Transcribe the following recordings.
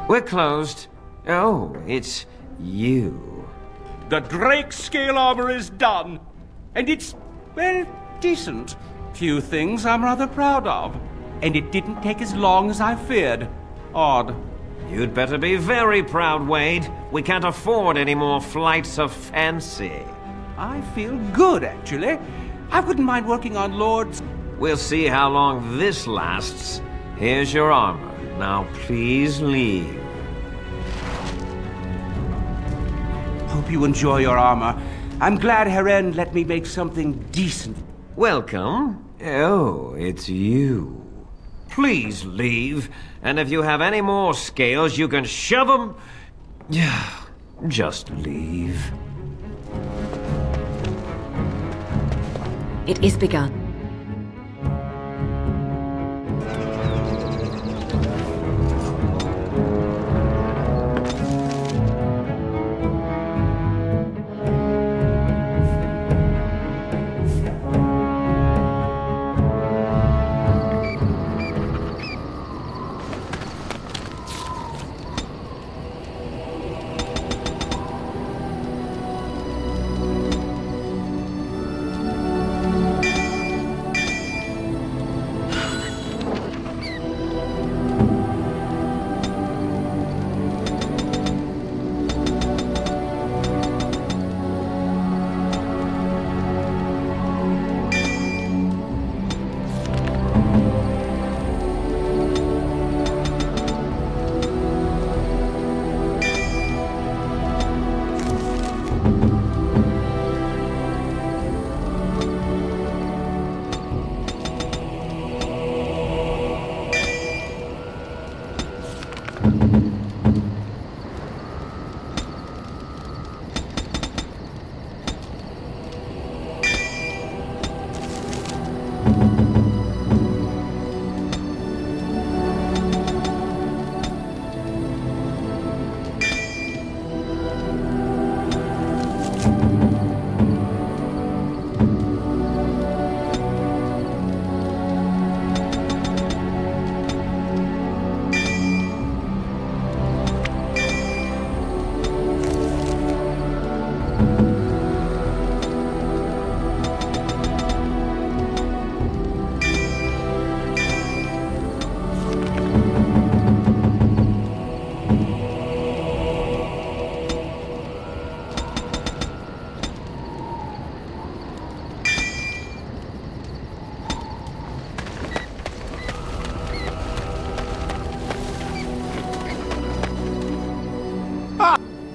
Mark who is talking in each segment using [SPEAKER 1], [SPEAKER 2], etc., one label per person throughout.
[SPEAKER 1] We're closed. Oh, it's you.
[SPEAKER 2] The Drake scale armor is done. And it's, well, decent. Few things I'm rather proud of. And it didn't take as long as I feared. Odd.
[SPEAKER 1] You'd better be very proud, Wade. We can't afford any more flights of fancy.
[SPEAKER 2] I feel good, actually. I wouldn't mind working on Lord's...
[SPEAKER 1] We'll see how long this lasts. Here's your armor. Now please leave.
[SPEAKER 2] Hope you enjoy your armor. I'm glad Heren let me make something decent.
[SPEAKER 1] Welcome. Oh, it's you. Please leave. And if you have any more scales, you can shove them. Just leave.
[SPEAKER 3] It is begun.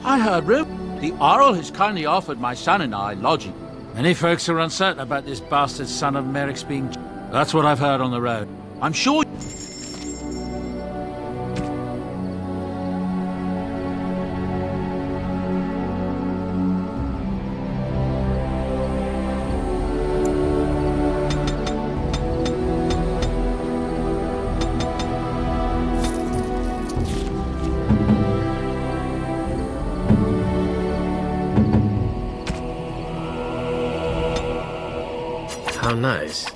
[SPEAKER 4] I heard rumor. The Earl has kindly offered my son and I lodging. Many folks are uncertain about this bastard son of Merrick's being... That's what I've heard on the road. I'm sure...
[SPEAKER 5] How nice.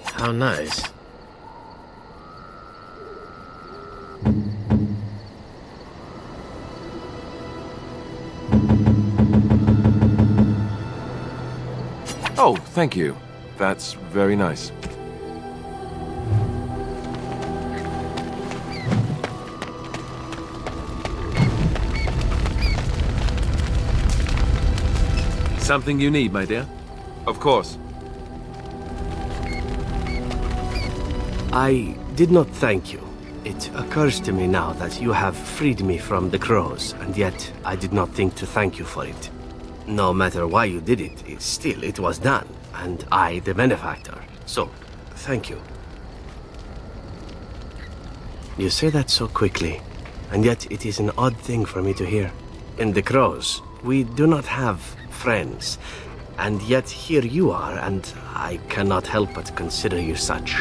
[SPEAKER 5] How nice.
[SPEAKER 6] Oh, thank you. That's very nice. Something you need, my dear? Of course.
[SPEAKER 5] I did not thank you. It occurs to me now that you have freed me from the crows, and yet I did not think to thank you for it. No matter why you did it, it was done, and I the benefactor. So, thank you. You say that so quickly, and yet it is an odd thing for me to hear. In the crows, we do not have friends, and yet here you are, and I cannot help but consider you such.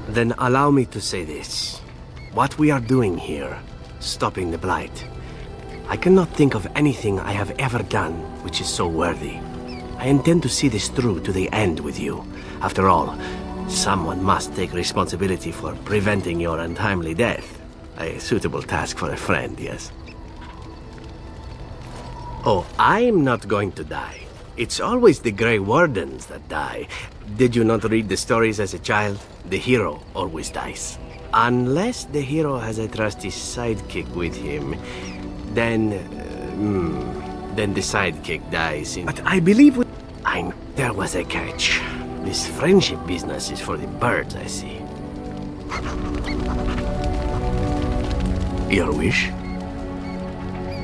[SPEAKER 5] Then allow me to say this. What we are doing here, stopping the Blight, I cannot think of anything I have ever done which is so worthy. I intend to see this through to the end with you. After all, Someone must take responsibility for preventing your untimely death. A suitable task for a friend, yes. Oh, I'm not going to die. It's always the Grey Wardens that die. Did you not read the stories as a child? The hero always dies. Unless the hero has a trusty sidekick with him, then the sidekick dies in... But I believe there was a catch. This friendship business is for the birds, I see. Your wish?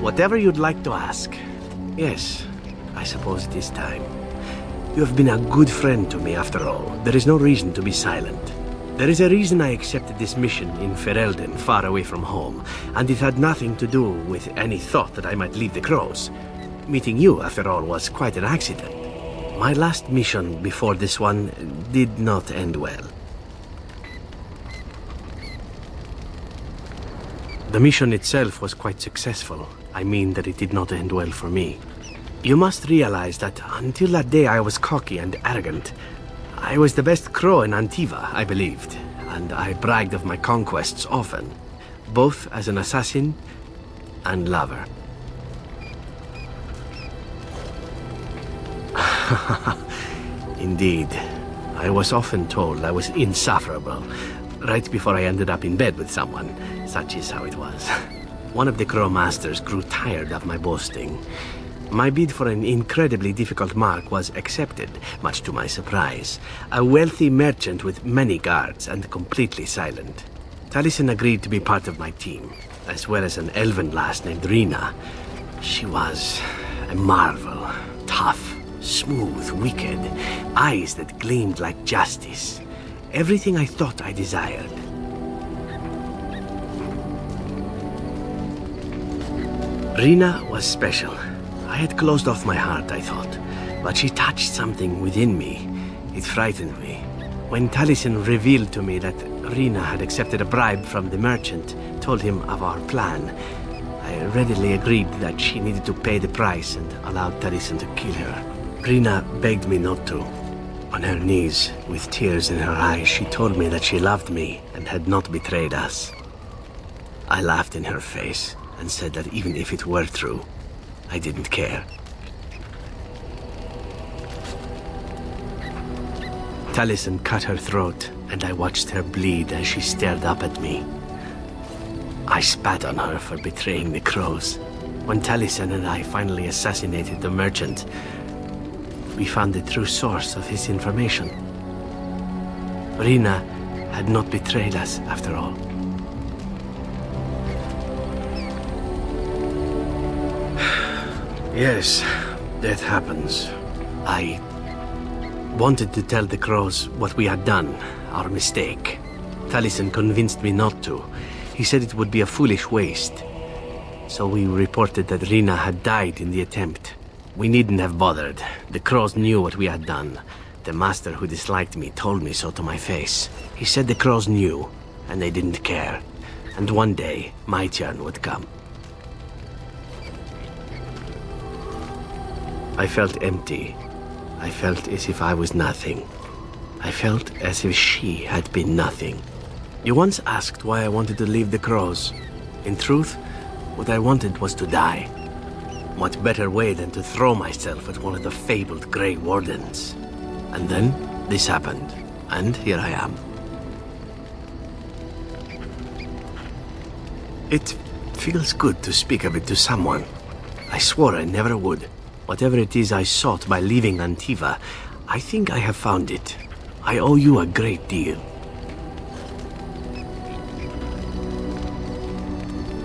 [SPEAKER 5] Whatever you'd like to ask. Yes, I suppose it is time. You have been a good friend to me after all. There is no reason to be silent. There is a reason I accepted this mission in Ferelden, far away from home, and it had nothing to do with any thought that I might leave the Crows. Meeting you, after all, was quite an accident. My last mission before this one did not end well. The mission itself was quite successful. I mean that it did not end well for me. You must realize that until that day I was cocky and arrogant. I was the best crow in Antiva, I believed, and I bragged of my conquests often, both as an assassin and lover. Indeed, I was often told I was insufferable, right before I ended up in bed with someone. Such is how it was. One of the crow masters grew tired of my boasting. My bid for an incredibly difficult mark was accepted, much to my surprise. A wealthy merchant with many guards and completely silent. Taliesin agreed to be part of my team, as well as an elven lass named Rina. She was a marvel. Tough, smooth, wicked, eyes that gleamed like justice. Everything I thought I desired. Rina was special. I had closed off my heart, I thought, but she touched something within me. It frightened me. When Taliesin revealed to me that Rina had accepted a bribe from the merchant, told him of our plan, I readily agreed that she needed to pay the price and allowed Taliesin to kill her. Rina begged me not to. On her knees, with tears in her eyes, she told me that she loved me and had not betrayed us. I laughed in her face and said that even if it were true, I didn't care. Taliesin cut her throat, and I watched her bleed as she stared up at me. I spat on her for betraying the crows. When Taliesin and I finally assassinated the merchant, we found the true source of his information. Rina had not betrayed us after all. Yes, that happens. I wanted to tell the crows what we had done, our mistake. Taliesin convinced me not to. He said it would be a foolish waste. So we reported that Rina had died in the attempt. We needn't have bothered. The crows knew what we had done. The master who disliked me told me so to my face. He said the crows knew, and they didn't care. And one day, my turn would come. I felt empty. I felt as if I was nothing. I felt as if she had been nothing. You once asked why I wanted to leave the crows. In truth, what I wanted was to die. What better way than to throw myself at one of the fabled Grey Wardens? And then, this happened, and here I am. It feels good to speak of it to someone. I swore I never would. Whatever it is I sought by leaving Antiva, I think I have found it. I owe you a great deal.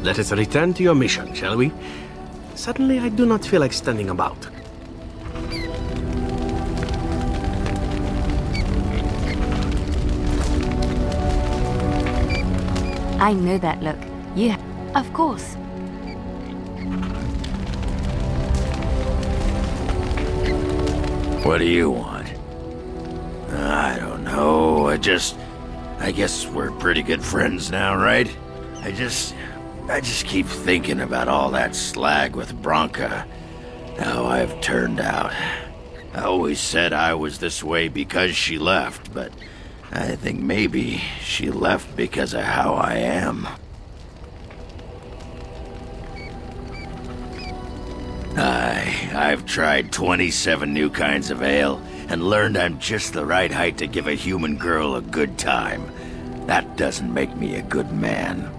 [SPEAKER 5] Let us return to your mission, shall we? Suddenly, I do not feel like standing about.
[SPEAKER 3] I know that look. You... Of course.
[SPEAKER 7] What do you want? I don't know, I guess we're pretty good friends now, right? I just keep thinking about all that slag with Branka. How I've turned out. I always said I was this way because she left, but I think maybe she left because of how I am. I've tried 27 new kinds of ale and learned I'm just the right height to give a human girl a good time. That doesn't make me a good man.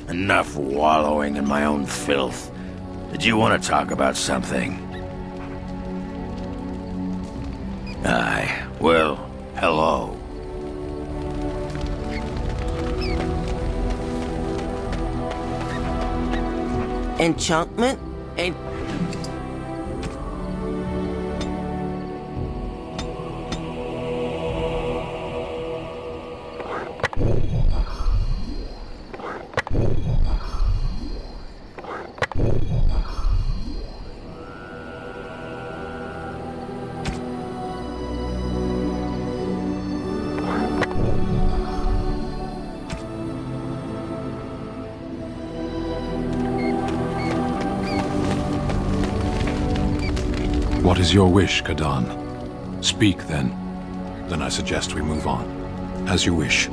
[SPEAKER 7] Enough wallowing in my own filth. Did you want to talk about something? Well, hello.
[SPEAKER 8] Enchantment?
[SPEAKER 9] What is your wish, Kadan? Speak, then. Then I suggest we move on. As you wish.